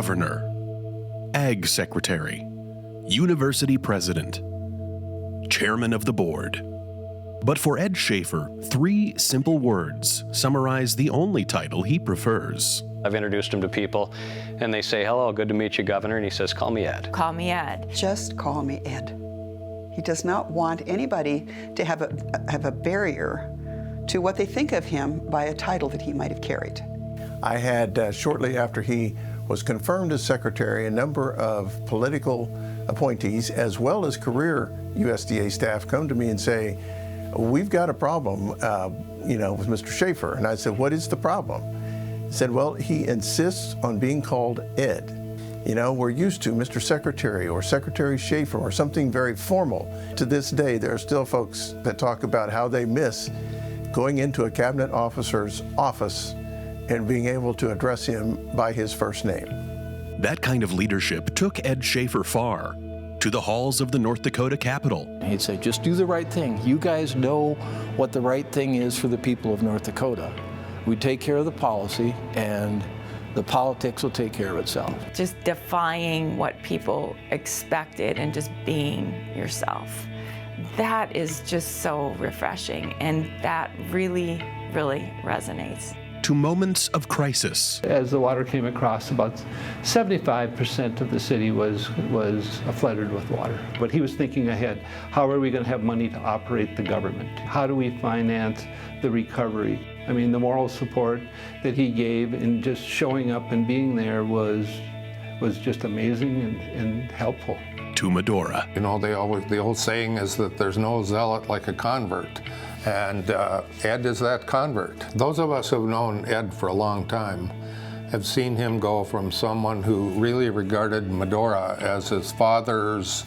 governor, ag secretary, university president, chairman of the board. But for Ed Schafer, 3 simple words summarize the only title he prefers. I've introduced him to people, and they say, "Hello, good to meet you, Governor," and he says, "Call me Ed." Call me Ed. Just call me Ed. He does not want anybody to have a barrier to what they think of him by a title that he might have carried. I had, shortly after he was confirmed as secretary, a number of political appointees as well as career USDA staff come to me and say, "We've got a problem, with Mr. Schafer." And I said, "What is the problem?" He said, "Well, he insists on being called Ed. We're used to Mr. Secretary or Secretary Schafer or something very formal." To this day, there are still folks that talk about how they miss going into a cabinet officer's office and being able to address him by his first name. That kind of leadership took Ed Schafer far, to the halls of the North Dakota Capitol. He'd say, "Just do the right thing. You guys know what the right thing is for the people of North Dakota. We take care of the policy, and the politics will take care of itself." Just defying what people expected and just being yourself. That is just so refreshing, and that really, really resonates. To moments of crisis. As the water came across, about 75% of the city was flooded with water. But he was thinking ahead. How are we going to have money to operate the government? How do we finance the recovery? I mean, the moral support that he gave in just showing up and being there was just amazing and helpful. To Medora. The old saying is that there's no zealot like a convert. And Ed is that convert. Those of us who've known Ed for a long time have seen him go from someone who really regarded Medora as his father's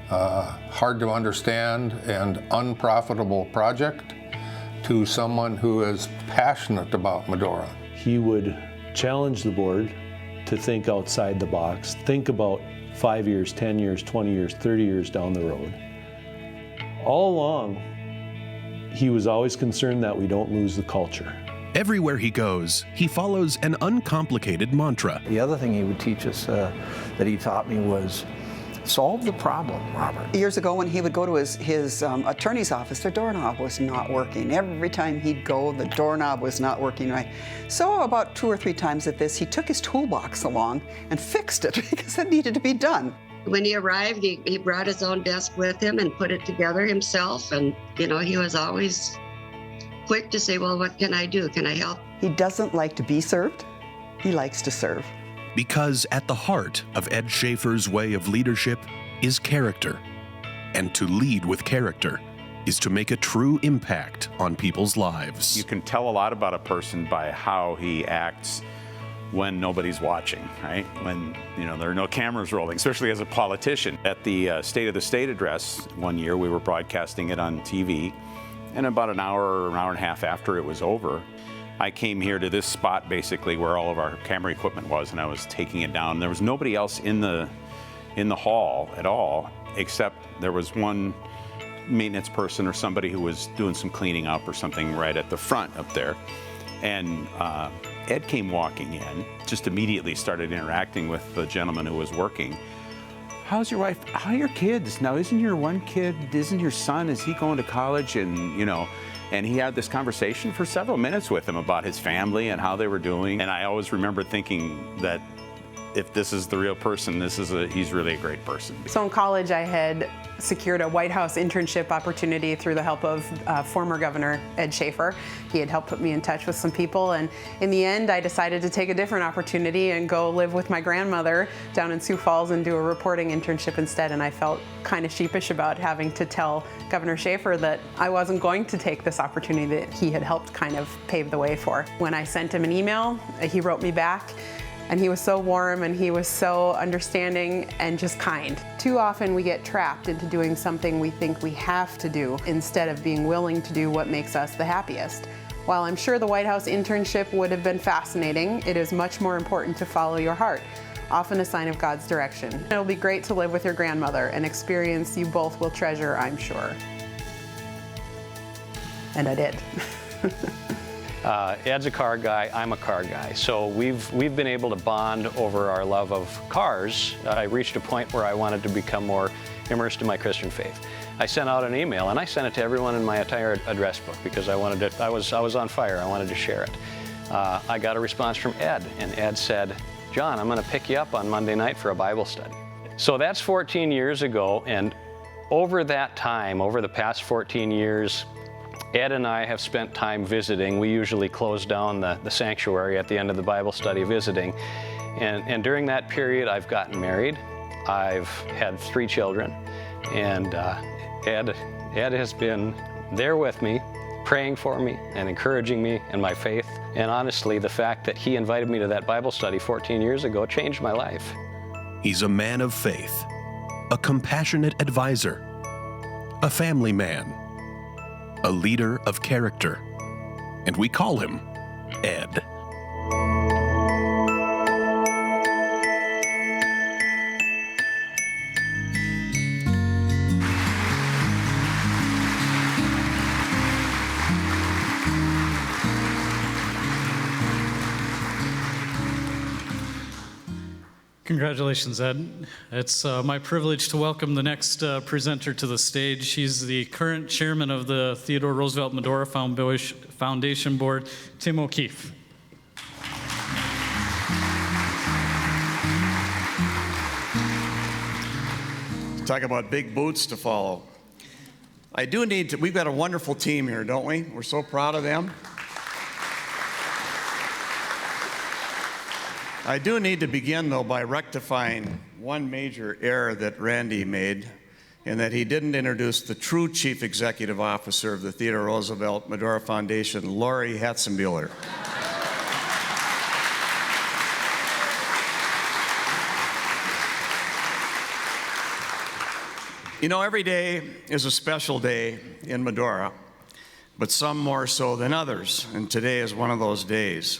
hard to understand and unprofitable project to someone who is passionate about Medora. He would challenge the board to think outside the box, think about 5 years, 10 years, 20 years, 30 years down the road. All along, he was always concerned that we don't lose the culture. Everywhere he goes, he follows an uncomplicated mantra. The other thing he would teach us that he taught me was solve the problem, Robert. Years ago when he would go to his attorney's office, the doorknob was not working. Every time he'd go, the doorknob was not working right. So about 2 or 3 times at this, he took his toolbox along and fixed it because it needed to be done. When he arrived, he brought his own desk with him and put it together himself. And, he was always quick to say, "Well, what can I do? Can I help?" He doesn't like to be served. He likes to serve. Because at the heart of Ed Schafer's way of leadership is character. And to lead with character is to make a true impact on people's lives. You can tell a lot about a person by how he acts when nobody's watching, right? When, there are no cameras rolling, especially as a politician. At the State of the State address one year, we were broadcasting it on TV, and about an hour or an hour and a half after it was over, I came here to this spot basically where all of our camera equipment was, and I was taking it down. There was nobody else in the hall at all, except there was one maintenance person or somebody who was doing some cleaning up or something right at the front up there. And Ed came walking in, just immediately started interacting with the gentleman who was working. "How's your wife? How are your kids? Now, isn't your son, is he going to college?" And he had this conversation for several minutes with him about his family and how they were doing. And I always remember thinking that if this is the real person, he's really a great person. So in college, I had secured a White House internship opportunity through the help of former Governor Ed Schafer. He had helped put me in touch with some people, and in the end, I decided to take a different opportunity and go live with my grandmother down in Sioux Falls and do a reporting internship instead, and I felt kind of sheepish about having to tell Governor Schafer that I wasn't going to take this opportunity that he had helped kind of pave the way for. When I sent him an email, he wrote me back, and he was so warm and he was so understanding and just kind. Too often we get trapped into doing something we think we have to do instead of being willing to do what makes us the happiest. While I'm sure the White House internship would have been fascinating, it is much more important to follow your heart, often a sign of God's direction. It'll be great to live with your grandmother, an experience you both will treasure, I'm sure. And I did. Ed's a car guy, I'm a car guy. So we've been able to bond over our love of cars. I reached a point where I wanted to become more immersed in my Christian faith. I sent out an email, and I sent it to everyone in my entire address book because I was on fire. I wanted to share it. I got a response from Ed, and Ed said, "John, I'm going to pick you up on Monday night for a Bible study." So that's 14 years ago, and over that time, over the past 14 years, Ed and I have spent time visiting. We usually close down the sanctuary at the end of the Bible study visiting. And during that period, I've gotten married. I've had 3 children. And Ed has been there with me, praying for me and encouraging me in my faith. And honestly, the fact that he invited me to that Bible study 14 years ago changed my life. He's a man of faith, a compassionate advisor, a family man, a leader of character, and we call him Ed. Congratulations, Ed. It's my privilege to welcome the next presenter to the stage. He's the current chairman of the Theodore Roosevelt Medora Foundation Board, Tim O'Keefe. Talk about big boots to follow. We've got a wonderful team here, don't we? We're so proud of them. I do need to begin, though, by rectifying one major error that Randy made, in that he didn't introduce the true chief executive officer of the Theodore Roosevelt Medora Foundation, Lori Hatzenbuehler. You know, every day is a special day in Medora, but some more so than others, and today is one of those days.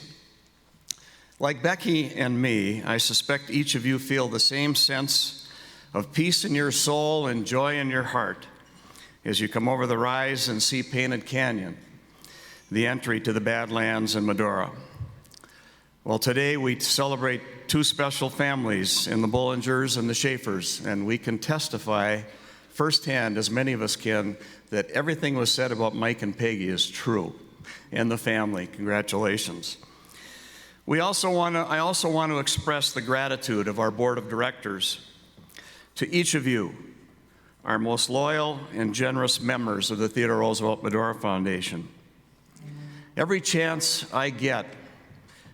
Like Becky and me, I suspect each of you feel the same sense of peace in your soul and joy in your heart as you come over the rise and see Painted Canyon, the entry to the Badlands in Medora. Well, today we celebrate 2 special families in the Bullingers and the Schafers, and we can testify firsthand, as many of us can, that everything was said about Mike and Peggy is true, and the family. Congratulations. I also want to express the gratitude of our board of directors to each of you, our most loyal and generous members of the Theodore Roosevelt Medora Foundation. Every chance I get,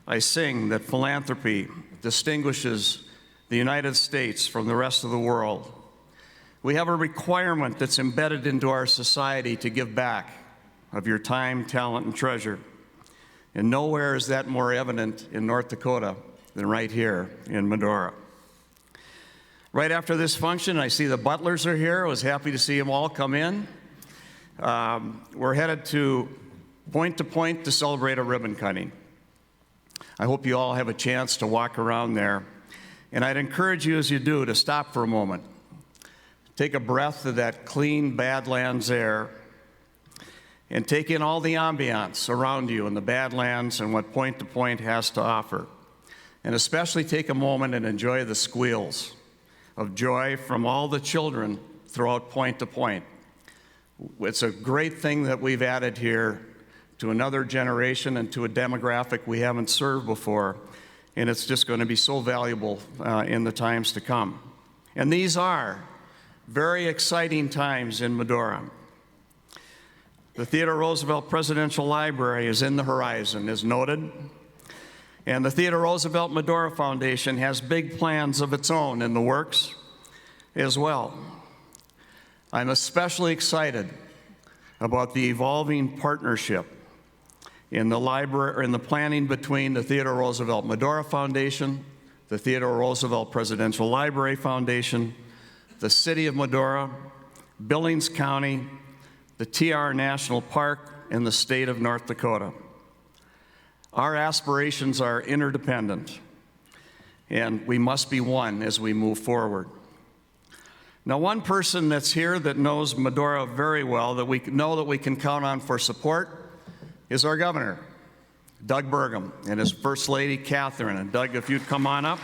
I sing that philanthropy distinguishes the United States from the rest of the world. We have a requirement that's embedded into our society to give back of your time, talent, and treasure. And nowhere is that more evident in North Dakota than right here in Medora. Right after this function, I see the butlers are here. I was happy to see them all come in. We're headed to Point to celebrate a ribbon cutting. I hope you all have a chance to walk around there. And I'd encourage you as you do to stop for a moment. Take a breath of that clean Badlands air and take in all the ambiance around you in the Badlands and what Point to Point has to offer. And especially take a moment and enjoy the squeals of joy from all the children throughout Point to Point. It's a great thing that we've added here to another generation and to a demographic we haven't served before, and it's just going to be so valuable in the times to come. And these are very exciting times in Medora. The Theodore Roosevelt Presidential Library is in the horizon, as noted, and the Theodore Roosevelt Medora Foundation has big plans of its own in the works as well. I'm especially excited about the evolving partnership in the library, or in the planning between the Theodore Roosevelt Medora Foundation, the Theodore Roosevelt Presidential Library Foundation, the City of Medora, Billings County, the TR National Park, and the state of North Dakota. Our aspirations are interdependent, and we must be one as we move forward. Now, one person that's here that knows Medora very well, that we know that we can count on for support, is our governor, Doug Burgum and his First Lady, Catherine. And Doug, if you'd come on up.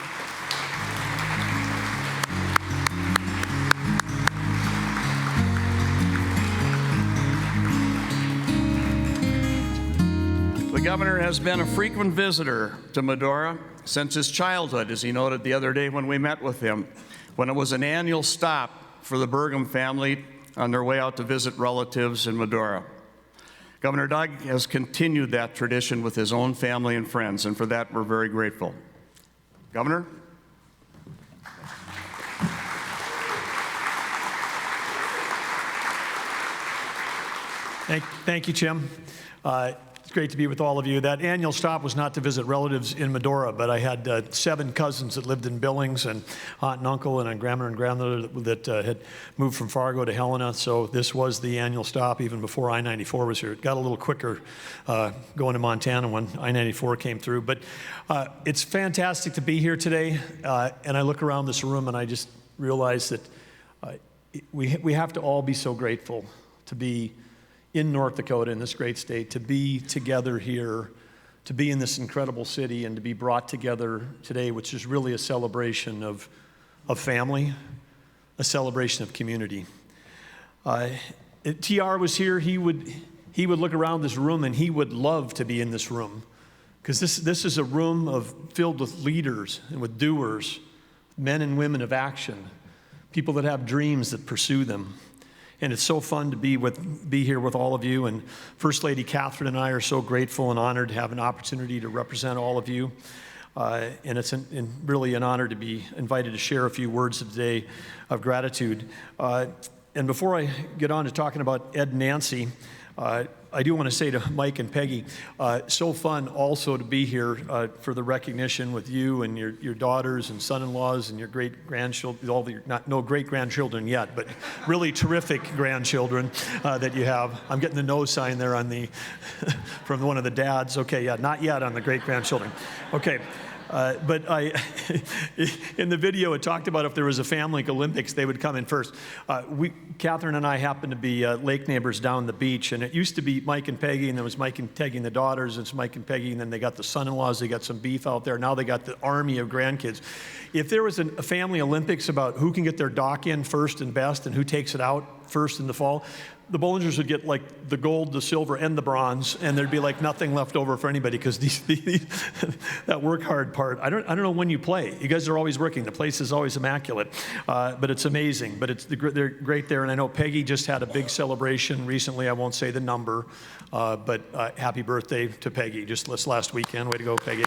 The governor has been a frequent visitor to Medora since his childhood, as he noted the other day when we met with him, when it was an annual stop for the Burgum family on their way out to visit relatives in Medora. Governor Doug has continued that tradition with his own family and friends, and for that we're very grateful. Governor? Thank you, Jim. It's great to be with all of you. That annual stop was not to visit relatives in Medora, but I had 7 cousins that lived in Billings, and aunt and uncle, and a grandmother and grandmother that had moved from Fargo to Helena. So this was the annual stop even before I-94 was here. It got a little quicker going to Montana when I-94 came through. But it's fantastic to be here today. And I look around this room and I just realize that we have to all be so grateful to be in North Dakota, in this great state, to be together here, to be in this incredible city, and to be brought together today, which is really a celebration of family, a celebration of community. TR was here, he would look around this room and he would love to be in this room, because this is a room filled with leaders and with doers, men and women of action, people that have dreams that pursue them. And it's so fun to be here with all of you. And First Lady Catherine and I are so grateful and honored to have an opportunity to represent all of you. And it's really an honor to be invited to share a few words today of gratitude. And before I get on to talking about Ed and Nancy, I do want to say to Mike and Peggy, so fun also to be here for the recognition with you and your daughters and son-in-laws and your great-grandchildren, no great-grandchildren yet, but really terrific grandchildren that you have. I'm getting the no sign there on from one of the dads. Okay, yeah, not yet on the great-grandchildren. Okay. But in the video, it talked about if there was a family Olympics, they would come in first. Catherine and I happened to be lake neighbors down the beach, and it used to be Mike and Peggy, and there was Mike and Peggy and the daughters, and it's Mike and Peggy, and then they got the son-in-laws, they got some beef out there. Now they got the army of grandkids. If there was a family Olympics about who can get their dock in first and best and who takes it out first in the fall, the Bollingers would get like the gold, the silver, and the bronze, and there'd be like nothing left over for anybody, because that work hard part. I don't know when you play. You guys are always working. The place is always immaculate, but it's amazing. But they're great there, and I know Peggy just had a big celebration recently. I won't say the number, but happy birthday to Peggy just this last weekend. Way to go, Peggy.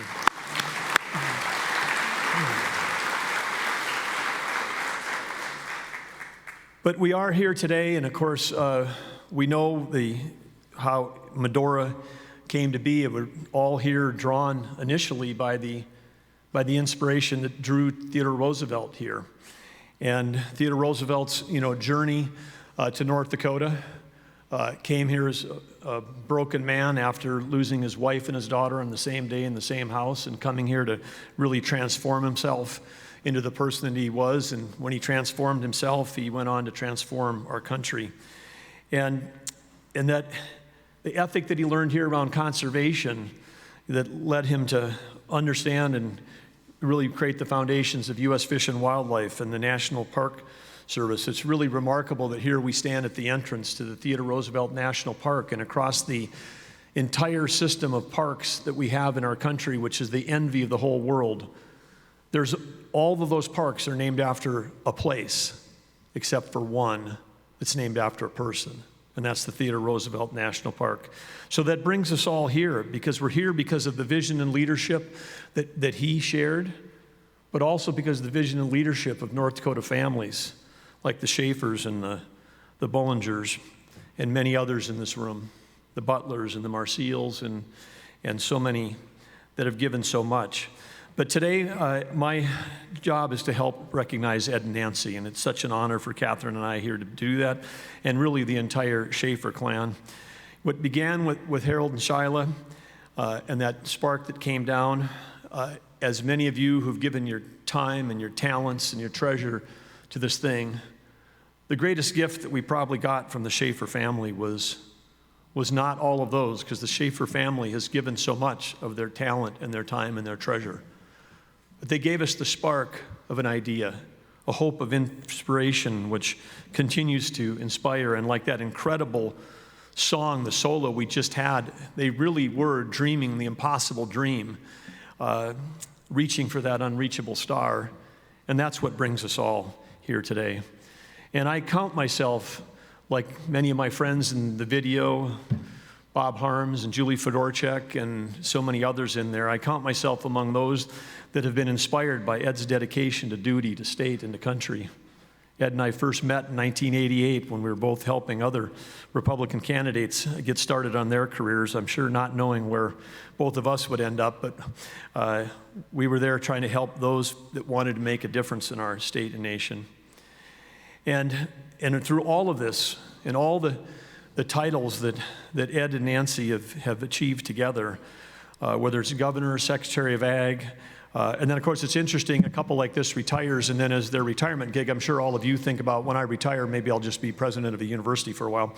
But we are here today, and of course, we know how Medora came to be. We're all here drawn initially by the inspiration that drew Theodore Roosevelt here. And Theodore Roosevelt's journey to North Dakota came here as a broken man after losing his wife and his daughter on the same day in the same house, and coming here to really transform himself into the person that he was. And when he transformed himself, he went on to transform our country. And that the ethic that he learned here around conservation that led him to understand and really create the foundations of U.S. Fish and Wildlife and the National Park Service. It's really remarkable that here we stand at the entrance to the Theodore Roosevelt National Park, and across the entire system of parks that we have in our country, which is the envy of the whole world. All of those parks are named after a place, except for one that's named after a person, and that's the Theodore Roosevelt National Park. So that brings us all here, because we're here because of the vision and leadership that he shared, but also because of the vision and leadership of North Dakota families, like the Schafers and the Bollingers, and many others in this room, the Butlers and the Marseilles, and so many that have given so much. But today, my job is to help recognize Ed and Nancy, and it's such an honor for Catherine and I here to do that, and really the entire Schafer clan. What began with Harold and Shyla, and that spark that came down, as many of you who've given your time and your talents and your treasure to this thing, the greatest gift that we probably got from the Schafer family was was not all of those, because the Schafer family has given so much of their talent and their time and their treasure. But they gave us the spark of an idea, a hope of inspiration, which continues to inspire. And like that incredible song, the solo we just had, they really were dreaming the impossible dream, reaching for that unreachable star. And that's what brings us all here today. And I count myself, like many of my friends in the video, Bob Harms and Julie Fedorchak and so many others in there, I count myself among those that have been inspired by Ed's dedication to duty, to state, and to country. Ed and I first met in 1988 when we were both helping other Republican candidates get started on their careers. I'm sure not knowing where both of us would end up, but we were there trying to help those that wanted to make a difference in our state and nation. And through all of this, and all the titles that Ed and Nancy have achieved together, whether it's governor, secretary of ag, and then of course it's interesting, a couple like this retires, and then as their retirement gig, I'm sure all of you think about, when I retire, maybe I'll just be president of a university for a while.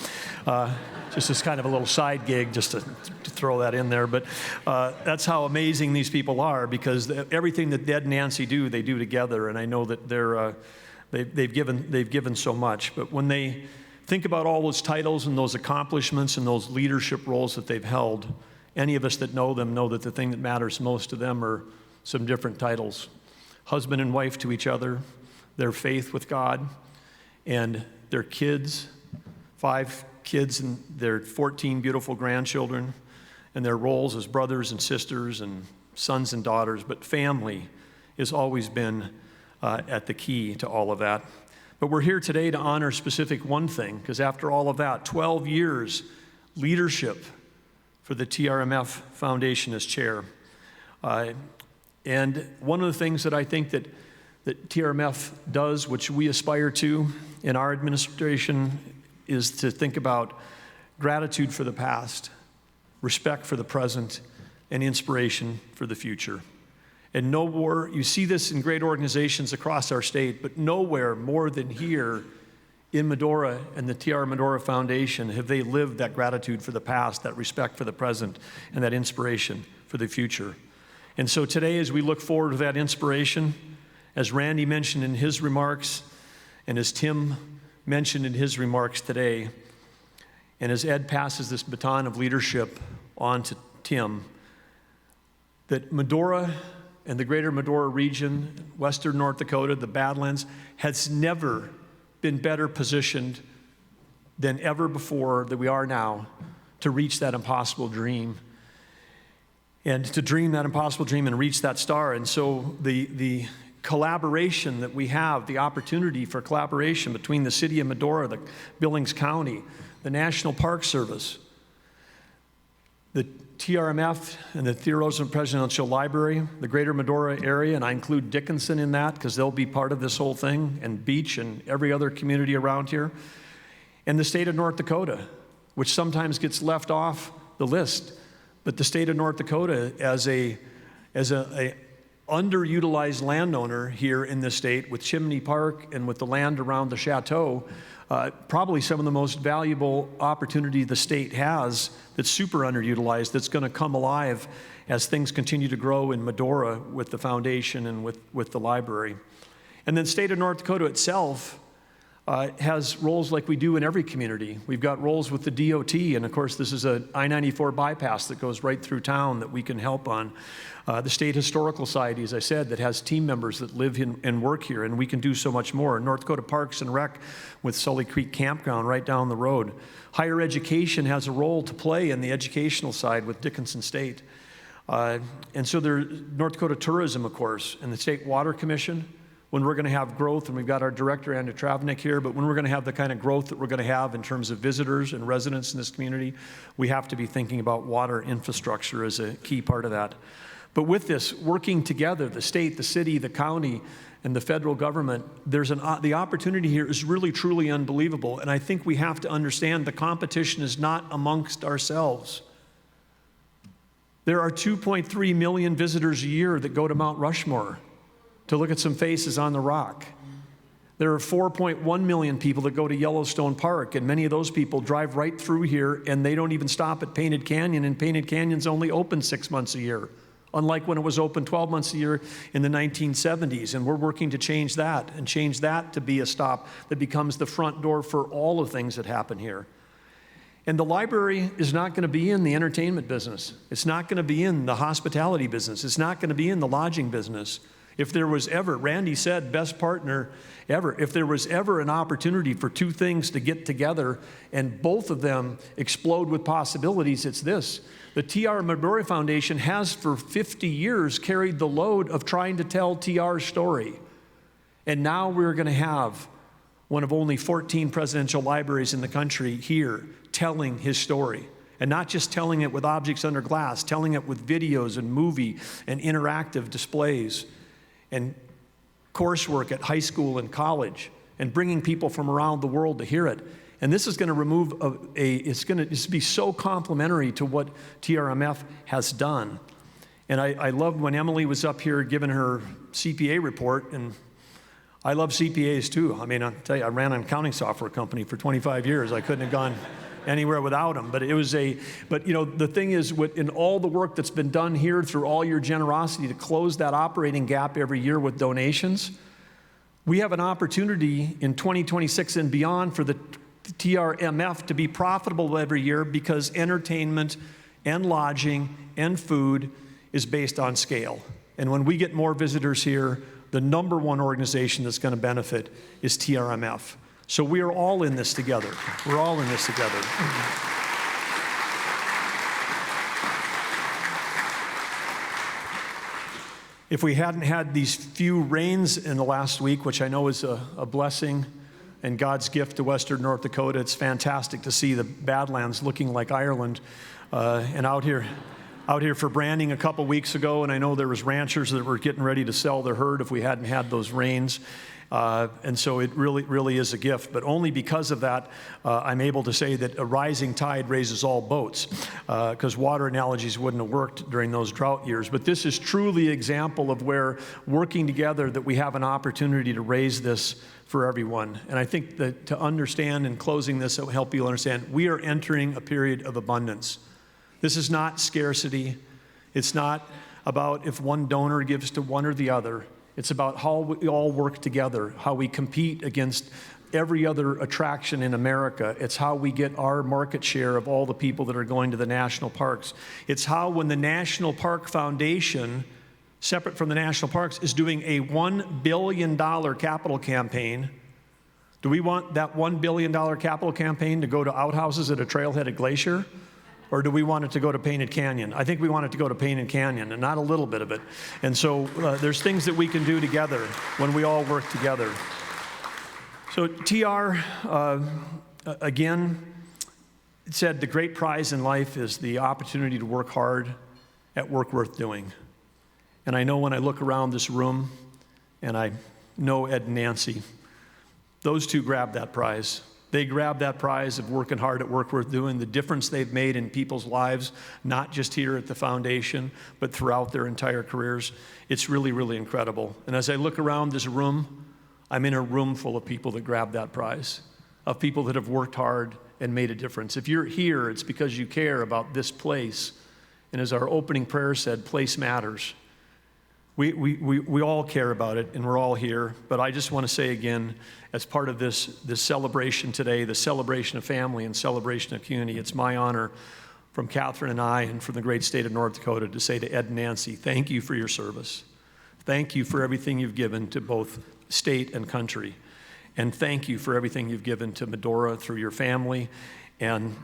Just as kind of a little side gig, just to throw that in there. But that's how amazing these people are, because everything that Ed and Nancy do, they do together, and I know that they've given so much. But when they think about all those titles and those accomplishments and those leadership roles that they've held, any of us that know them know that the thing that matters most to them are some different titles: husband and wife to each other, their faith with God, and their kids, 5 kids and their 14 beautiful grandchildren, and their roles as brothers and sisters and sons and daughters. But family has always been at the key to all of that. But we're here today to honor specific one thing, because after all of that, 12 years leadership for the TRMF Foundation as chair. And one of the things that I think that TRMF does, which we aspire to in our administration, is to think about gratitude for the past, respect for the present, and inspiration for the future. And nowhere, you see this in great organizations across our state, but nowhere more than here in Medora and the TR Medora Foundation have they lived that gratitude for the past, that respect for the present, and that inspiration for the future. And so today, as we look forward to that inspiration, as Randy mentioned in his remarks, and as Tim mentioned in his remarks today, and as Ed passes this baton of leadership on to Tim, that Medora and the greater Medora region, western North Dakota, the Badlands, has never been better positioned than ever before that we are now to reach that impossible dream. And to dream that impossible dream and reach that star. And so the collaboration that we have, the opportunity for collaboration between the city of Medora, the Billings County, the National Park Service, the TRMF and the Theodore Roosevelt Presidential Library, the greater Medora area, and I include Dickinson in that because they'll be part of this whole thing, and Beach and every other community around here, and the state of North Dakota, which sometimes gets left off the list. But the state of North Dakota, as a underutilized landowner here in this state with Chimney Park and with the land around the chateau, probably some of the most valuable opportunity the state has that's super underutilized, that's going to come alive as things continue to grow in Medora with the foundation and with the library. And then state of North Dakota itself has roles like we do in every community. We've got roles with the DOT, and of course this is a I-94 bypass that goes right through town that we can help on. The State Historical Society, as I said, that has team members that live and work here, and we can do so much more. North Dakota Parks and Rec with Sully Creek Campground right down the road. Higher education has a role to play in the educational side with Dickinson State. And so there's North Dakota Tourism, of course, and the State Water Commission. When we're going to have growth, and we've got our director, Andrew Travnik, here, but when we're going to have the kind of growth that we're going to have in terms of visitors and residents in this community, we have to be thinking about water infrastructure as a key part of that. But with this, working together, the state, the city, the county, and the federal government, the opportunity here is really, truly unbelievable. And I think we have to understand the competition is not amongst ourselves. There are 2.3 million visitors a year that go to Mount Rushmore to look at some faces on the rock. There are 4.1 million people that go to Yellowstone Park, and many of those people drive right through here, and they don't even stop at Painted Canyon, and Painted Canyon's only open 6 months a year, unlike when it was open 12 months a year in the 1970s. And we're working to change that, and change that to be a stop that becomes the front door for all the things that happen here. And the library is not going to be in the entertainment business. It's not going to be in the hospitality business. It's not going to be in the lodging business. If there was ever, Randy said, best partner ever, if there was ever an opportunity for two things to get together and both of them explode with possibilities, it's this. The TRMF Medora Foundation has for 50 years carried the load of trying to tell TR's story. And now we're going to have one of only 14 presidential libraries in the country here telling his story. And not just telling it with objects under glass, telling it with videos and movie and interactive displays and coursework at high school and college, and bringing people from around the world to hear it. And this is going to remove it's going to be so complementary to what TRMF has done. And I loved when Emily was up here giving her CPA report, and I love CPAs too. I mean, I'll tell you, I ran an accounting software company for 25 years. I couldn't have gone anywhere without them. But you know, the thing is, in all the work that's been done here through all your generosity to close that operating gap every year with donations, we have an opportunity in 2026 and beyond for the TRMF to be profitable every year, because entertainment and lodging and food is based on scale. And when we get more visitors here, the number one organization that's going to benefit is TRMF. So we are all in this together. We're all in this together. If we hadn't had these few rains in the last week, which I know is a blessing and God's gift to Western North Dakota, it's fantastic to see the Badlands looking like Ireland. And out here for branding a couple weeks ago, and I know there was ranchers that were getting ready to sell their herd if we hadn't had those rains. And so it really is a gift. But only because of that, I'm able to say that a rising tide raises all boats, because water analogies wouldn't have worked during those drought years. But this is truly an example of where, working together, that we have an opportunity to raise this for everyone. And I think that to understand, and closing this, it will help you understand, we are entering a period of abundance. This is not scarcity. It's not about if one donor gives to one or the other. It's about how we all work together, how we compete against every other attraction in America. It's how we get our market share of all the people that are going to the national parks. It's how, when the National Park Foundation, separate from the national parks, is doing a $1 billion capital campaign. Do we want that $1 billion capital campaign to go to outhouses at a trailhead at Glacier? Or do we want it to go to Painted Canyon? I think we want it to go to Painted Canyon, and not a little bit of it. And so there's things that we can do together when we all work together. So TR, again, it said the great prize in life is the opportunity to work hard at work worth doing. And I know when I look around this room, and I know Ed and Nancy, those two grabbed that prize. They grabbed that prize of working hard at work worth doing, the difference they've made in people's lives, not just here at the foundation, but throughout their entire careers. It's really, really incredible. And as I look around this room, I'm in a room full of people that grabbed that prize, of people that have worked hard and made a difference. If you're here, it's because you care about this place. And as our opening prayer said, place matters. We all care about it, and we're all here. But I just want to say again, as part of this celebration today, the celebration of family and celebration of community, it's my honor from Catherine and I and from the great state of North Dakota to say to Ed and Nancy, thank you for your service. Thank you for everything you've given to both state and country. And thank you for everything you've given to Medora through your family. And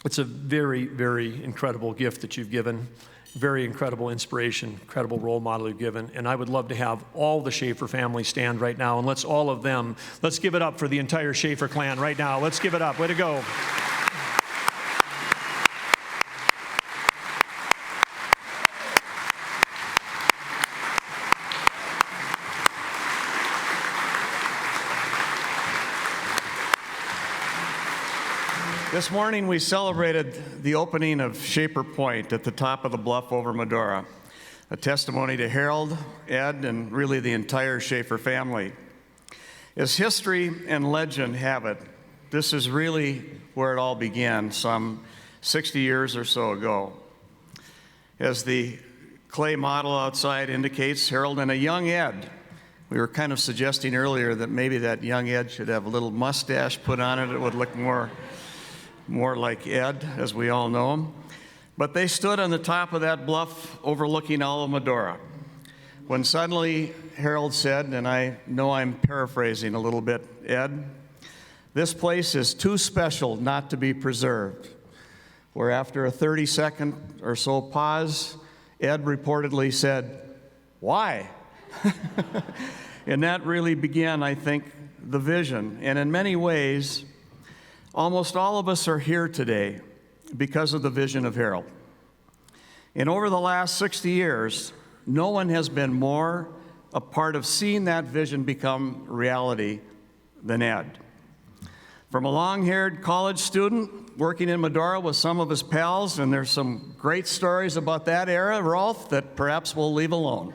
it's a very, very incredible gift that you've given. Very incredible inspiration, incredible role model you've given. And I would love to have all the Schafer family stand right now. And let's give it up for the entire Schafer clan right now. Let's give it up. Way to go. This morning we celebrated the opening of Schafer Point at the top of the bluff over Medora, a testimony to Harold, Ed, and really the entire Schafer family. As history and legend have it, this is really where it all began some 60 years or so ago. As the clay model outside indicates, Harold and a young Ed. We were kind of suggesting earlier that maybe that young Ed should have a little mustache put on it. It would look more like Ed, as we all know him. But they stood on the top of that bluff overlooking all of Medora, when suddenly Harold said, and I know I'm paraphrasing a little bit, Ed, this place is too special not to be preserved. Where after a 30-second or so pause, Ed reportedly said, why? And that really began, I think, the vision. And in many ways, almost all of us are here today because of the vision of Harold. And over the last 60 years, no one has been more a part of seeing that vision become reality than Ed. From a long-haired college student working in Medora with some of his pals, and there's some great stories about that era, Rolf, that perhaps we'll leave alone,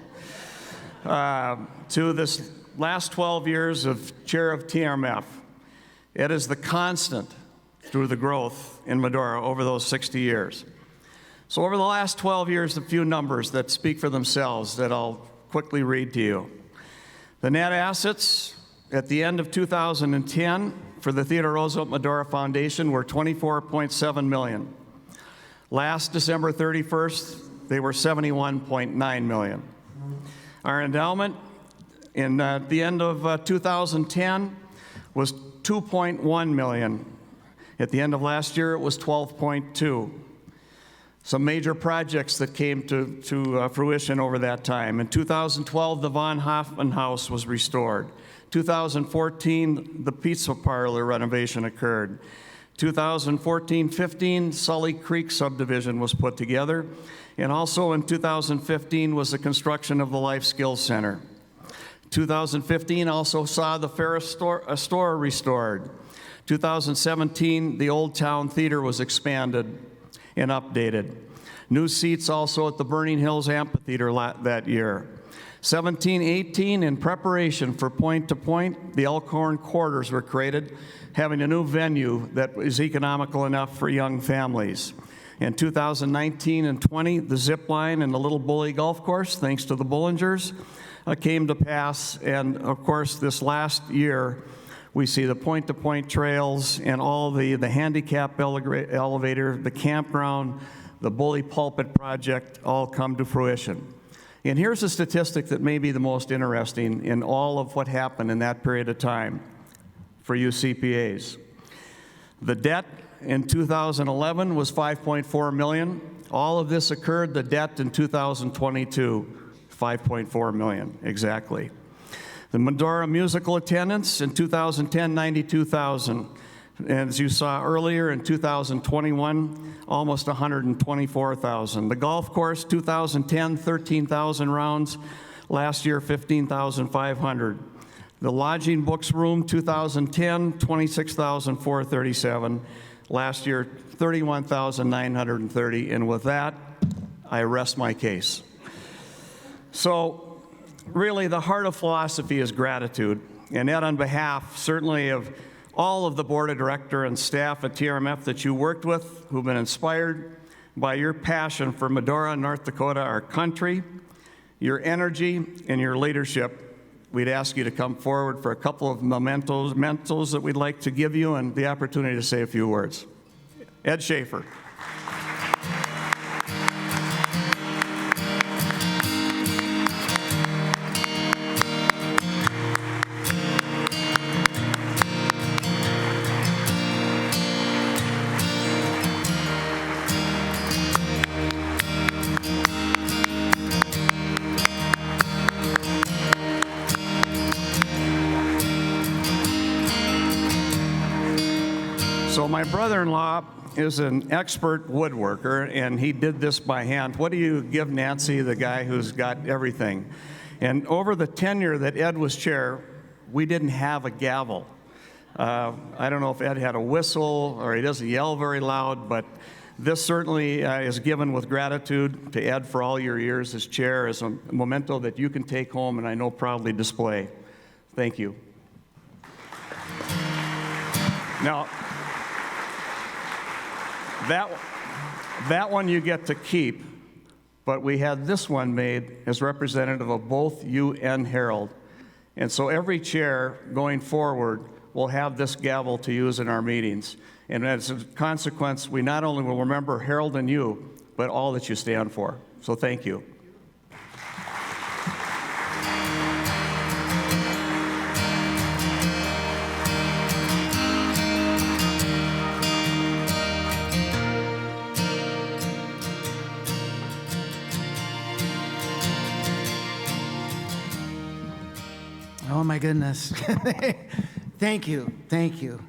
to this last 12 years of chair of TRMF. Ed is the constant through the growth in Medora over those 60 years. So over the last 12 years, a few numbers that speak for themselves that I'll quickly read to you. The net assets at the end of 2010 for the Theodore Roosevelt Medora Foundation were $24.7 million. Last December 31st, they were $71.9 million. Our endowment at the end of 2010 was $2.1 million. At the end of last year, it was $12.2. Some major projects that came to fruition over that time. In 2012, the Von Hoffman House was restored. 2014, the pizza parlor renovation occurred. 2014-15, Sully Creek subdivision was put together. And also in 2015 was the construction of the Life Skills Center. 2015 also saw the Ferris store restored. 2017, the Old Town Theater was expanded and updated. New seats also at the Burning Hills Amphitheater that year. 17-18, in preparation for Point to Point, the Elkhorn Quarters were created, having a new venue that is economical enough for young families. In 2019 and 20, the zip line and the Little Bully Golf Course, thanks to the Bullingers, came to pass. And of course, this last year, we see the point-to-point trails and all the handicap elevator, the campground, the Bully Pulpit project all come to fruition. And here's a statistic that may be the most interesting in all of what happened in that period of time for you CPAs. The debt in 2011 was $5.4 million. All of this occurred, the debt in 2022, $5.4 million, exactly. The Medora musical attendance in 2010, 92,000. As you saw earlier, in 2021, almost 124,000. The golf course, 2010, 13,000 rounds. Last year, 15,500. The lodging books room, 2010, 26,437. Last year, 31,930. And with that, I rest my case. So, really, the heart of philosophy is gratitude. And Ed, on behalf, certainly, of all of the board of director and staff at TRMF that you worked with, who've been inspired by your passion for Medora, North Dakota, our country, your energy, and your leadership, we'd ask you to come forward for a couple of mementos that we'd like to give you and the opportunity to say a few words. Ed Schafer. So my brother-in-law is an expert woodworker, and he did this by hand. What do you give Nancy, the guy who's got everything? And over the tenure that Ed was chair, we didn't have a gavel. I don't know if Ed had a whistle or he doesn't yell very loud, but this certainly is given with gratitude to Ed for all your years as chair, as a memento that you can take home and I know proudly display. Thank you. Now, that one you get to keep, but we had this one made as representative of both you and Harold. And so every chair going forward will have this gavel to use in our meetings. And as a consequence, we not only will remember Harold and you, but all that you stand for. So thank you. Oh my goodness. Thank you, thank you.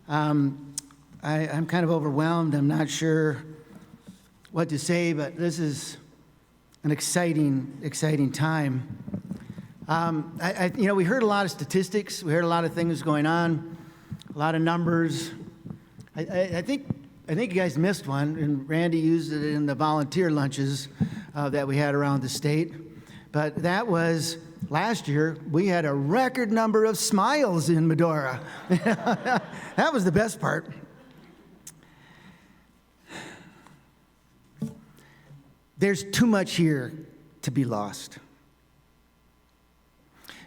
I'm kind of overwhelmed. I'm not sure what to say, but this is an exciting time. We heard a lot of statistics. We heard a lot of things going on, a lot of numbers. I think you guys missed one, and Randy used it in the volunteer lunches that we had around the state. But that was last year. We had a record number of smiles in Medora. That was the best part. There's too much here to be lost.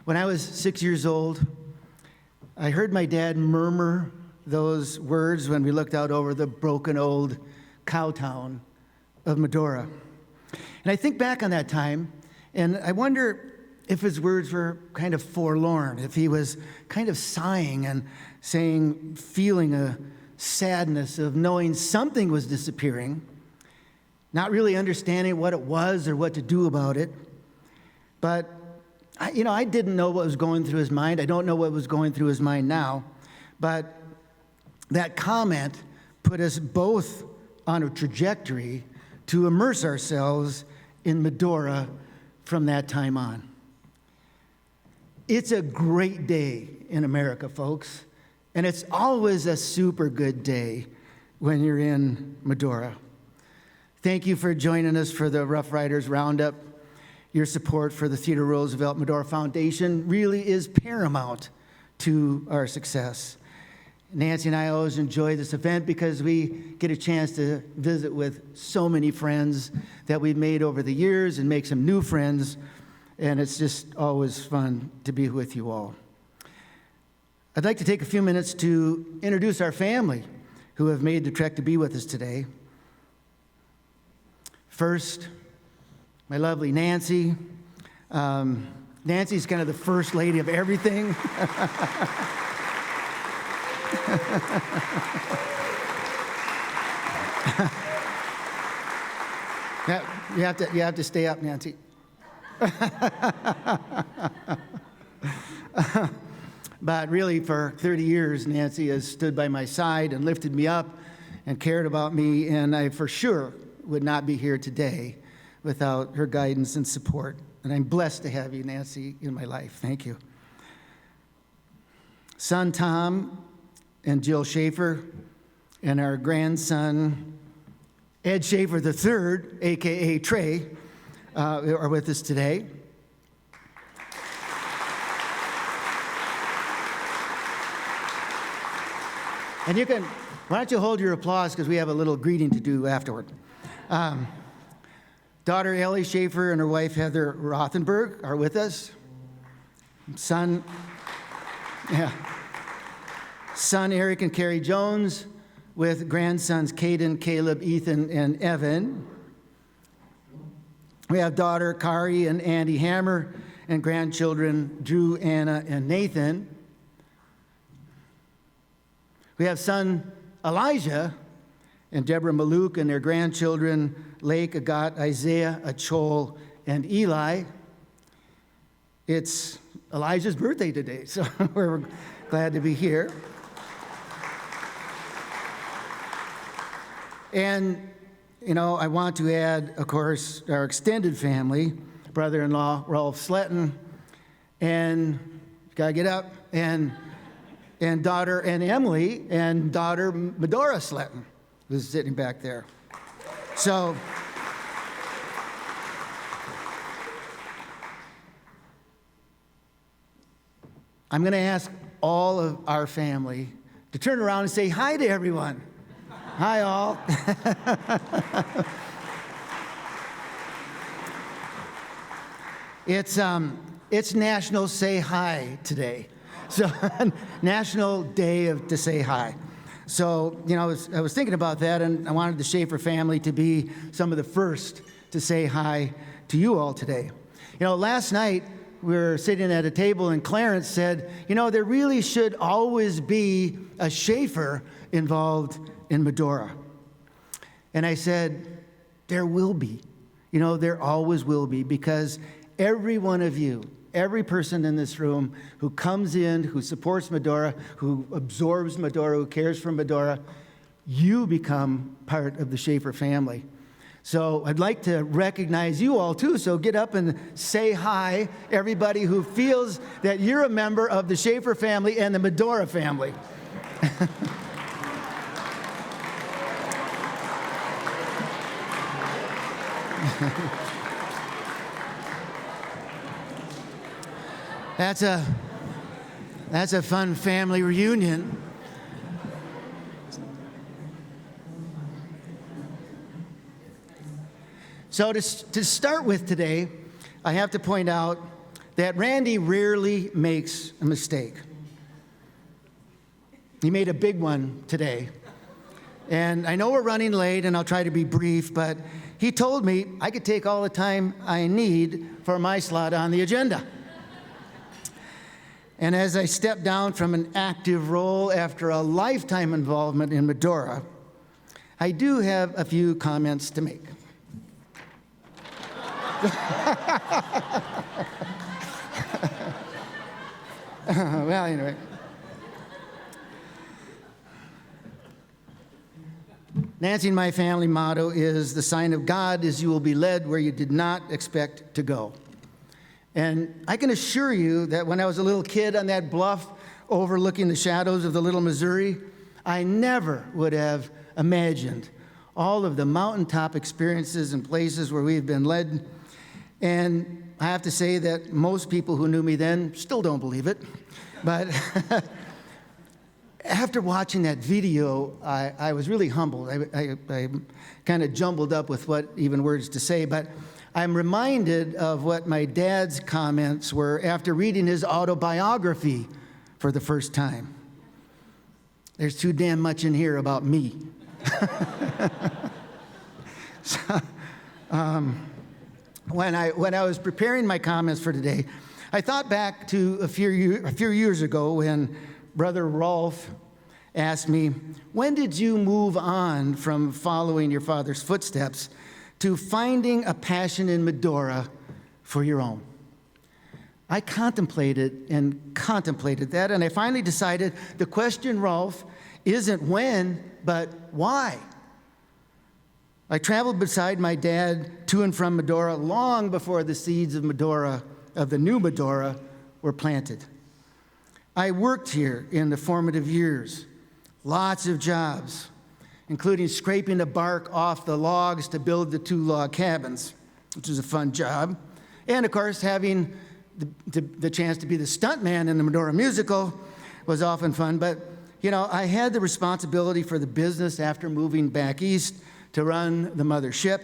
When I was 6 years old, I heard my dad murmur those words when we looked out over the broken old cow town of Medora. And I think back on that time, and I wonder if his words were kind of forlorn, if he was kind of sighing and saying, feeling a sadness of knowing something was disappearing, not really understanding what it was or what to do about it. But, I didn't know what was going through his mind. I don't know what was going through his mind now. But that comment put us both on a trajectory to immerse ourselves in Medora from that time on. It's a great day in America, folks, and it's always a super good day when you're in Medora. Thank you for joining us for the Rough Riders Roundup. Your support for the Theodore Roosevelt Medora Foundation really is paramount to our success. Nancy and I always enjoy this event because we get a chance to visit with so many friends that we've made over the years and make some new friends. And it's just always fun to be with you all. I'd like to take a few minutes to introduce our family who have made the trek to be with us today. First, my lovely Nancy. Nancy's kind of the first lady of everything. You have to stay up, Nancy. But really, for 30 years, Nancy has stood by my side and lifted me up and cared about me, and I for sure would not be here today without her guidance and support. And I'm blessed to have you, Nancy, in my life. Thank you. Son Tom and Jill Schafer, and our grandson, Ed Schafer III, a.k.a. Trey, are with us today. And why don't you hold your applause because we have a little greeting to do afterward. Daughter Ellie Schafer and her wife Heather Rothenberg are with us. Son Eric and Carrie Jones with grandsons Caden, Caleb, Ethan, and Evan. We have daughter Kari and Andy Hammer and grandchildren Drew, Anna, and Nathan. We have son Elijah and Deborah Maluk and their grandchildren Lake, Agat, Isaiah, Achol, and Eli. It's Elijah's birthday today, so we're glad to be here. And, I want to add, of course, our extended family, brother-in-law Rolf Sletton, and, gotta get up, and daughter and Emily, and daughter Medora Sletton, who's sitting back there. So, I'm going to ask all of our family to turn around and say hi to everyone. Hi, all. It's National Say Hi today. So, National Day to Say Hi. So, you know, I was thinking about that, and I wanted the Schafer family to be some of the first to say hi to you all today. You know, last night we were sitting at a table, and Clarence said, you know, there really should always be a Schafer involved in Medora. And I said, there will be. You know, there always will be, because every one of you, every person in this room who comes in, who supports Medora, who absorbs Medora, who cares for Medora, you become part of the Schafer family. So I'd like to recognize you all too, so get up and say hi, everybody who feels that you're a member of the Schafer family and the Medora family. That's a fun family reunion. So to start with today, I have to point out that Randy rarely makes a mistake. He made a big one today. And I know we're running late, and I'll try to be brief, but he told me I could take all the time I need for my slot on the agenda. And as I step down from an active role after a lifetime involvement in Medora, I do have a few comments to make. Well, anyway. Nancy and my family motto is, the sign of God is you will be led where you did not expect to go. And I can assure you that when I was a little kid on that bluff overlooking the shadows of the Little Missouri, I never would have imagined all of the mountaintop experiences and places where we've been led. And I have to say that most people who knew me then still don't believe it. But after watching that video, I was really humbled. I kind of jumbled up with what even words to say, but I'm reminded of what my dad's comments were after reading his autobiography for the first time. There's too damn much in here about me. So, when I was preparing my comments for today, I thought back to a few years ago when Brother Rolf asked me, when did you move on from following your father's footsteps to finding a passion in Medora for your own? I contemplated that, and I finally decided the question, Rolf, isn't when, but why. I traveled beside my dad to and from Medora long before the seeds of Medora, of the new Medora, were planted. I worked here in the formative years, lots of jobs, including scraping the bark off the logs to build the 2 log cabins, which was a fun job. And of course, having the chance to be the stuntman in the Medora musical was often fun. But, you know, I had the responsibility for the business after moving back east to run the mothership.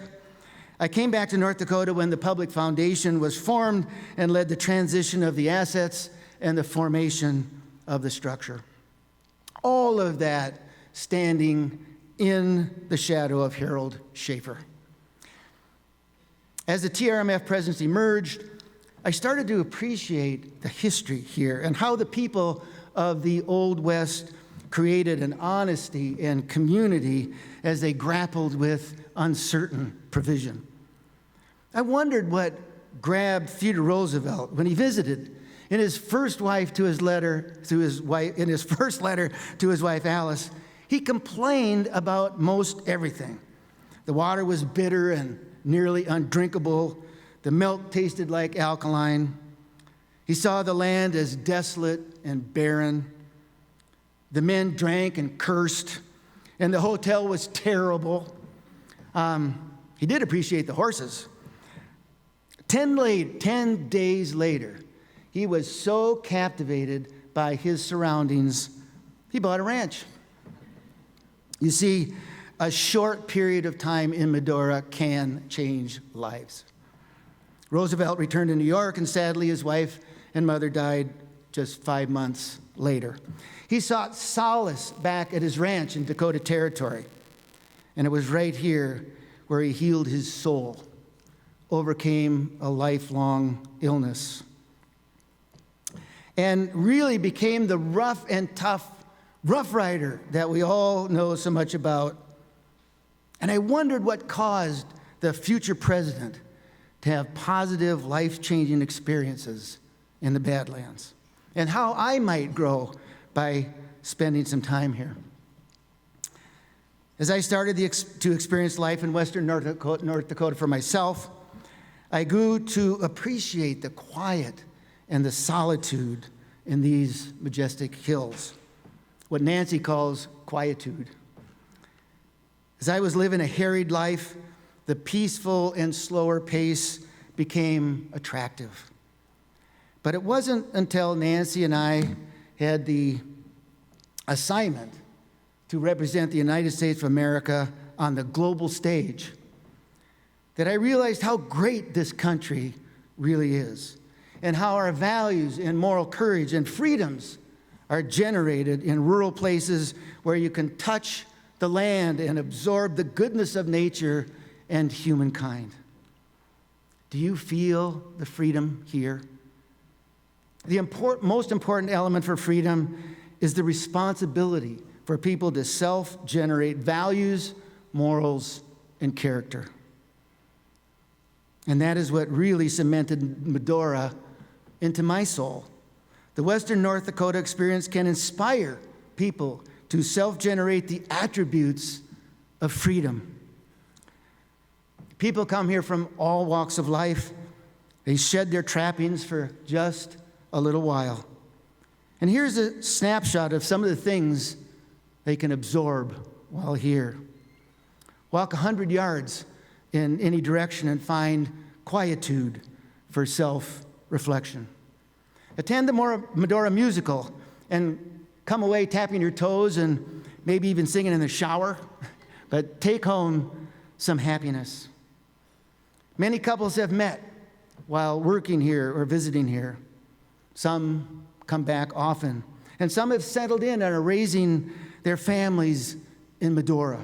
I came back to North Dakota when the Public Foundation was formed and led the transition of the assets and the formation of the structure. All of that standing in the shadow of Harold Schafer. As the TRMF presidency emerged, I started to appreciate the history here and how the people of the Old West created an honesty and community as they grappled with uncertain provision. I wondered what grabbed Theodore Roosevelt when he visited in his first letter to his wife Alice. He complained about most everything. The water was bitter and nearly undrinkable. The milk tasted like alkaline. He saw the land as desolate and barren. The men drank and cursed, and the hotel was terrible. He did appreciate the horses. 10 days later, he was so captivated by his surroundings, He bought a ranch. You see, a short period of time in Medora can change lives. Roosevelt returned to New York, and sadly, his wife and mother died just 5 months later. He sought solace back at his ranch in Dakota Territory, and it was right here where he healed his soul, overcame a lifelong illness, and really became the rough and tough Rough Rider that we all know so much about. And I wondered what caused the future president to have positive, life-changing experiences in the Badlands, and how I might grow by spending some time here. As I started to experience life in western North Dakota for myself, I grew to appreciate the quiet and the solitude in these majestic hills, what Nancy calls quietude. As I was living a harried life, the peaceful and slower pace became attractive. But it wasn't until Nancy and I had the assignment to represent the United States of America on the global stage that I realized how great this country really is, and how our values and moral courage and freedoms are generated in rural places where you can touch the land and absorb the goodness of nature and humankind. Do you feel the freedom here? The most important element for freedom is the responsibility for people to self-generate values, morals, and character. And that is what really cemented Medora into my soul. The Western North Dakota experience can inspire people to self-generate the attributes of freedom. People come here from all walks of life. They shed their trappings for just a little while. And here's a snapshot of some of the things they can absorb while here. Walk 100 yards in any direction and find quietude for self-reflection. Attend the Medora musical and come away tapping your toes and maybe even singing in the shower, but take home some happiness. Many couples have met while working here or visiting here. Some come back often, and some have settled in and are raising their families in Medora.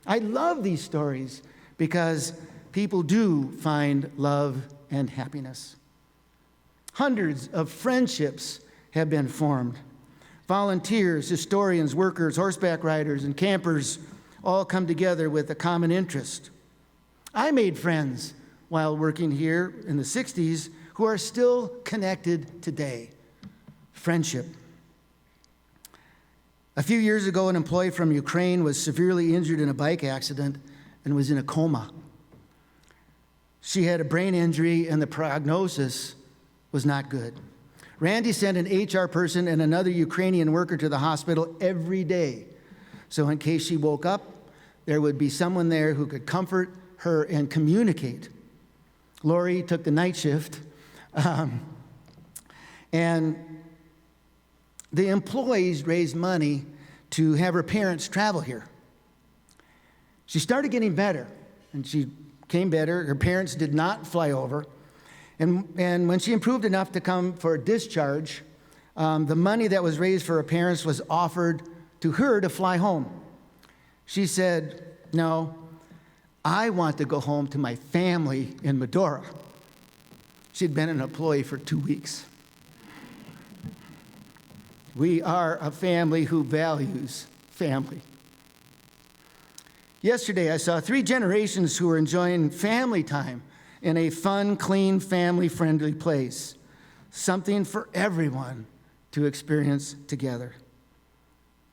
I love these stories because people do find love and happiness. Hundreds of friendships have been formed. Volunteers, historians, workers, horseback riders, and campers all come together with a common interest. I made friends while working here in the 60s who are still connected today. Friendship. A few years ago, an employee from Ukraine was severely injured in a bike accident and was in a coma. She had a brain injury, and the prognosis was not good. Randy sent an HR person and another Ukrainian worker to the hospital every day. So in case she woke up, there would be someone there who could comfort her and communicate. Lori took the night shift, and the employees raised money to have her parents travel here. She started getting better, and she came better. Her parents did not fly over. And when she improved enough to come for a discharge, the money that was raised for her parents was offered to her to fly home. She said, "No, I want to go home to my family in Medora." She'd been an employee for 2 weeks. We are a family who values family. Yesterday, I saw 3 generations who were enjoying family time in a fun, clean, family-friendly place. Something for everyone to experience together.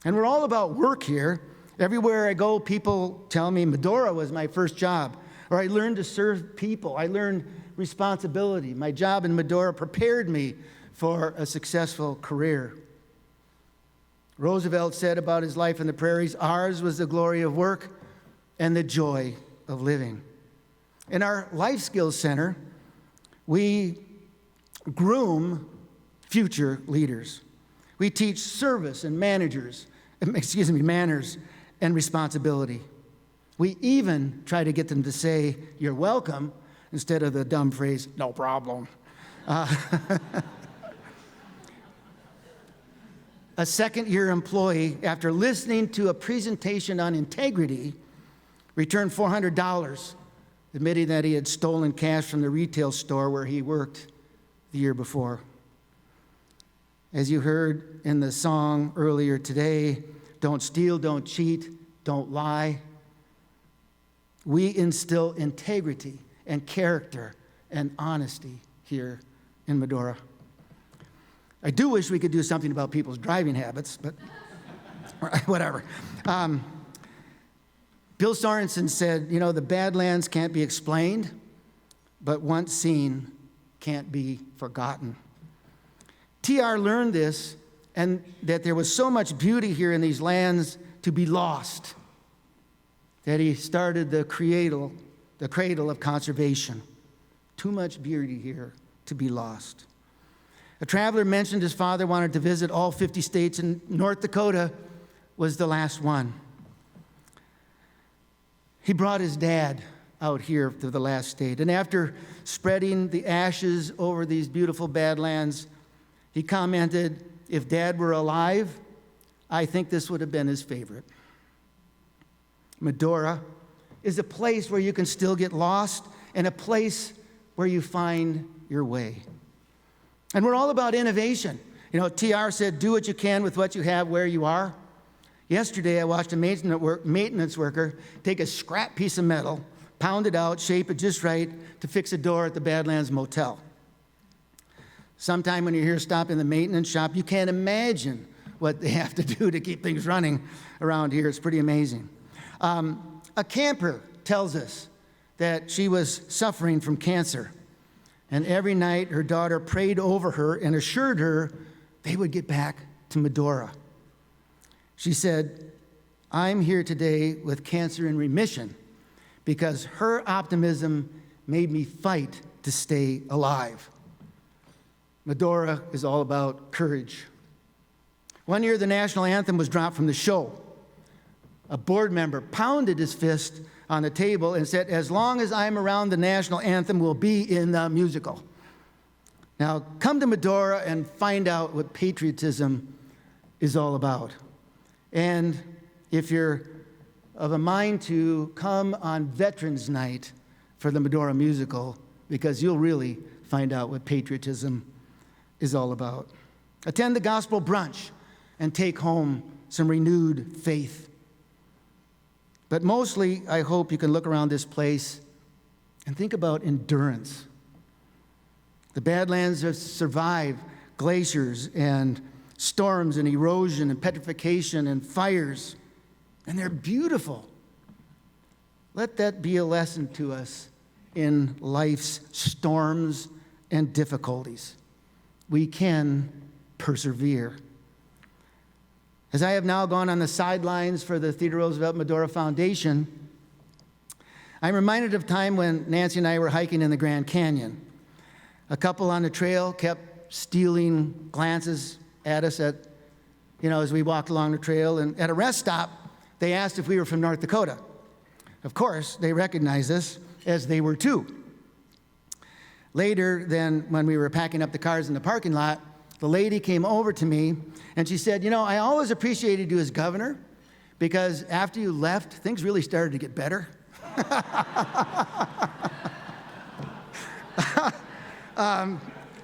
And we're all about work here. Everywhere I go, people tell me Medora was my first job, or I learned to serve people. I learned responsibility. My job in Medora prepared me for a successful career. Roosevelt said about his life in the prairies, "Ours was the glory of work and the joy of living." In our Life Skills Center, we groom future leaders. We teach service and manners and responsibility. We even try to get them to say, "You're welcome," instead of the dumb phrase, "No problem." A second-year employee, after listening to a presentation on integrity, returned $400, admitting that he had stolen cash from the retail store where he worked the year before. As you heard in the song earlier today, don't steal, don't cheat, don't lie. We instill integrity and character and honesty here in Medora. I do wish we could do something about people's driving habits, but whatever. Bill Sorensen said, the Badlands can't be explained, but once seen can't be forgotten. TR learned this, and that there was so much beauty here in these lands to be lost, that he started the cradle of conservation. Too much beauty here to be lost. A traveler mentioned his father wanted to visit all 50 states, and North Dakota was the last one. He brought his dad out here to the last state, and after spreading the ashes over these beautiful Badlands, he commented, "If Dad were alive, I think this would have been his favorite." Medora is a place where you can still get lost and a place where you find your way. And we're all about innovation. TR said, "Do what you can with what you have where you are." Yesterday, I watched a maintenance worker take a scrap piece of metal, pound it out, shape it just right to fix a door at the Badlands Motel. Sometime when you're here stopping in the maintenance shop, you can't imagine what they have to do to keep things running around here. It's pretty amazing. A camper tells us that she was suffering from cancer. And every night, her daughter prayed over her and assured her they would get back to Medora. She said, "I'm here today with cancer in remission because her optimism made me fight to stay alive." Medora is all about courage. One year, the national anthem was dropped from the show. A board member pounded his fist on the table and said, "As long as I'm around, the national anthem will be in the musical." Now, come to Medora and find out what patriotism is all about. And if you're of a mind to, come on Veterans Night for the Medora musical, because you'll really find out what patriotism is all about. Attend the gospel brunch and take home some renewed faith. But mostly, I hope you can look around this place and think about endurance. The Badlands have survived glaciers and storms and erosion and petrification and fires, and they're beautiful. Let that be a lesson to us in life's storms and difficulties. We can persevere. As I have now gone on the sidelines for the Theodore Roosevelt Medora Foundation, I'm reminded of a time when Nancy and I were hiking in the Grand Canyon. A couple on the trail kept stealing glances at us as we walked along the trail. And at a rest stop, they asked if we were from North Dakota. Of course, they recognized us, as they were too. Later, then, when we were packing up the cars in the parking lot, the lady came over to me and she said, "I always appreciated you as governor because after you left, things really started to get better."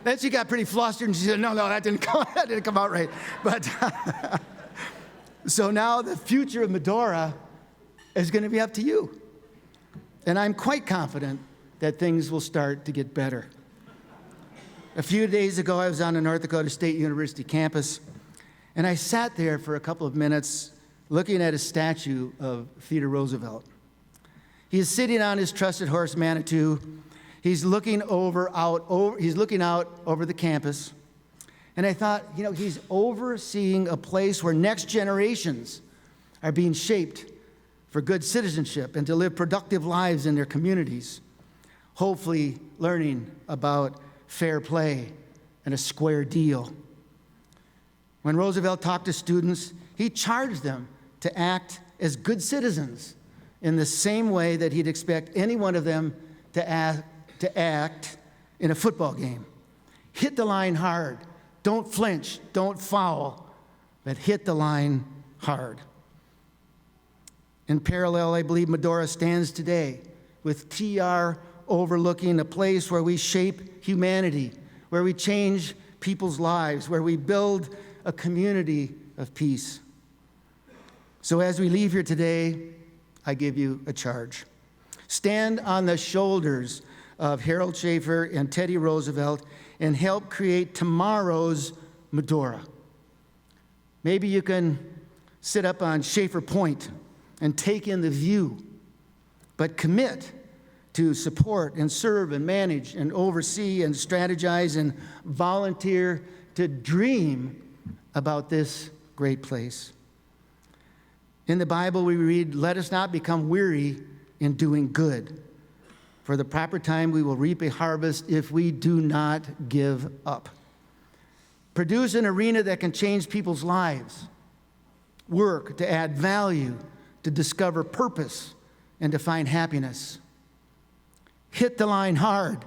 Then she got pretty flustered and she said, no, that didn't come out right. But so now the future of Medora is going to be up to you. And I'm quite confident that things will start to get better. A few days ago, I was on the North Dakota State University campus, and I sat there for a couple of minutes looking at a statue of Theodore Roosevelt. He is sitting on his trusted horse, Manitou. He's looking out over the campus. And I thought, he's overseeing a place where next generations are being shaped for good citizenship and to live productive lives in their communities, hopefully learning about fair play and a square deal. When Roosevelt talked to students, he charged them to act as good citizens in the same way that he'd expect any one of them to act in a football game. Hit the line hard. Don't flinch. Don't foul. But hit the line hard. In parallel, I believe Medora stands today with TR overlooking a place where we shape humanity, where we change people's lives, where we build a community of peace. So as we leave here today, I give you a charge. Stand on the shoulders of Harold Schafer and Teddy Roosevelt and help create tomorrow's Medora. Maybe you can sit up on Schafer Point and take in the view, but commit to support and serve and manage and oversee and strategize and volunteer to dream about this great place. In the Bible, we read, "Let us not become weary in doing good. For the proper time we will reap a harvest if we do not give up." Produce an arena that can change people's lives. Work to add value, to discover purpose, and to find happiness. Hit the line hard.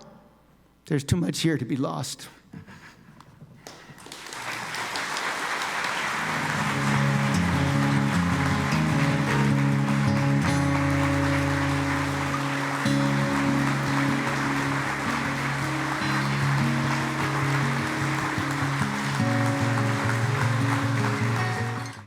There's too much here to be lost.